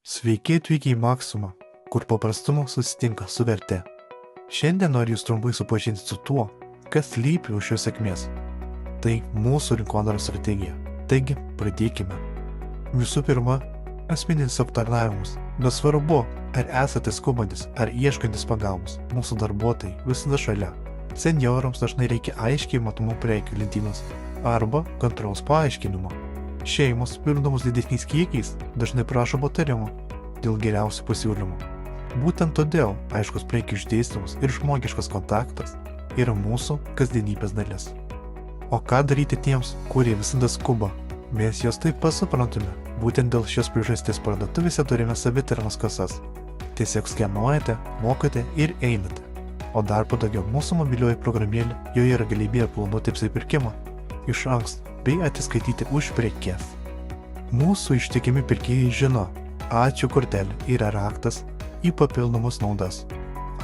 Sveiki atvykę į Maksimą, kur paprastumo susitinka su verte. Šiandien noriu jūs trumpai supažinti su tuo, kas slypi už šios sėkmės. Tai mūsų rinkodaros strategija. Taigi, pradėkime. Visų pirma, asmeninis aptarnavimas. Nesvarbu, ar esate skubantis, ar ieškantis pagalbos, mūsų darbuotojai visada šalia. Senjorams dažnai reikia aiškiai matomų prekių lentynos arba kantraus paaiškinimo. Šeimos, pirkdamos didesniais kiekiais, dažnai prašo patarimų dėl geriausių pasiūlymų. Būtent todėl aiškus prekių išdėstymas ir žmogiškas kontaktas yra mūsų kasdienybės dalis. O ką daryti tiems, kurie visada skuba? Mes jos taip pat suprantame. Būtent dėl šios priežasties parduotuvėse turime savitarnos kasas. Tiesiog skenuojate, mokate ir einate. O dar patogiau mūsų mobilioji programėlė, joje yra galimybė planuoti apsipirkimą iš anksto bei atsiskaityti už prekes. Mūsų ištikimi pirkėjai žino, ačiū kortelė yra raktas į papildomas naudas.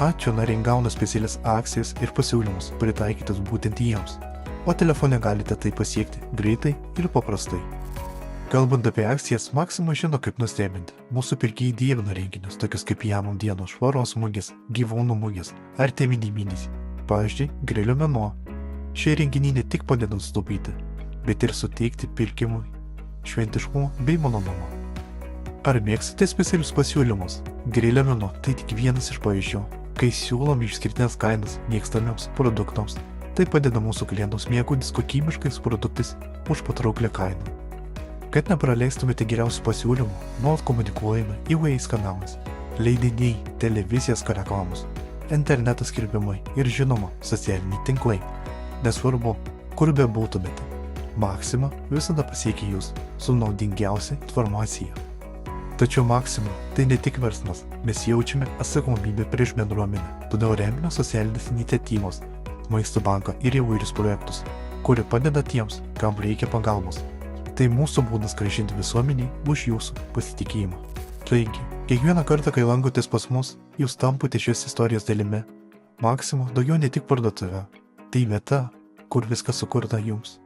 Ačiū nariai gauna specialias akcijas ir pasiūlymus pritaikytus būtent jiems, o telefone galite tai pasiekti greitai ir paprastai. Kalbant apie akcijas, Maksima žino kaip nustebinti. Mūsų pirkėjai dievina renginius, tokius kaip Jamam dienos, švaros mugės, gyvūnų mugės ar tėviniai mėnesiai. Pavyzdžiui, grilio mėnuo. Šie renginiai ne tik padeda sutaupyti, bet ir suteikti pirkimui šventiškumo bei malonumo. Ar mėgstate specialius pasiūlymus? Grilio mėnuo tai tik vienas iš pavyzdžių, kai siūlome išskirtinės kainas mėgstamiems produktams. Tai padeda mūsų klientams mėgautis kokybiškais produktais už patrauklę kainą. Kad nepraleistumėte geriausių pasiūlymų, nuolat komunikuojame įvairiais kanalais. Leidiniai, televizijos reklamos, interneto skelbimai ir žinoma socialiniai tinklai. Nesvarbu, kur bebūtumėte, Maksima visada pasiekia jūs su naudingiausia informacija. Tačiau Maksima tai ne tik verslas, mes jaučiame atsakomybę prieš bendruomenę, todėl remiame socialinės iniciatyvos, maisto banką ir įvairius projektus, kurie padeda tiems, kam reikia pagalbos. Tai mūsų būdas grąžinti visuomeniai už jūsų pasitikėjimą. Taigi, kiekvieną kartą, kai lankotės pas mus, jūs tampate šios istorijos dalimi. Maksima daugiau ne tik parduotuvė, tai vieta, kur viskas sukurta jums.